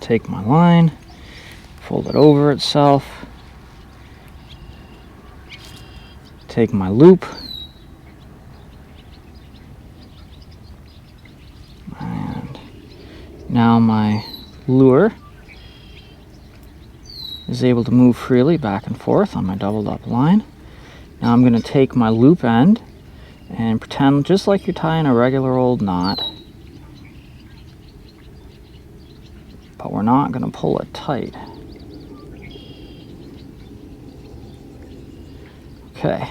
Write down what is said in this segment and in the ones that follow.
take my line, fold it over itself, take my loop, and now my lure is able to move freely back and forth on my doubled up line. Now I'm going to take my loop end and pretend just like you're tying a regular old knot, but we're not going to pull it tight. Okay,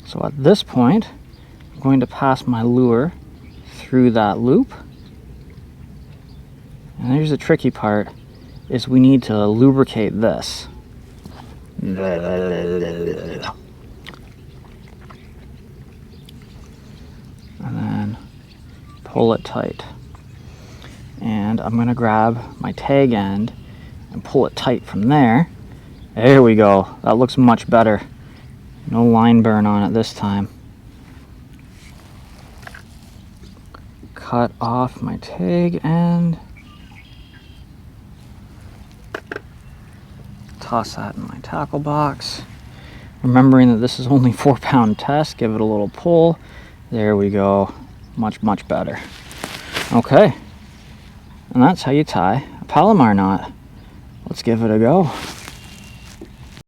so at this point I'm going to pass my lure through that loop, and here's the tricky part, is we need to lubricate this. And then pull it tight. And I'm going to grab my tag end and pull it tight from there. There we go. That looks much better. No line burn on it this time. Cut off my tag end. Toss that in my tackle box. Remembering that this is only 4-pound test, give it a little pull. There we go. Much, much better. Okay. And that's how you tie a Palomar knot. Let's give it a go.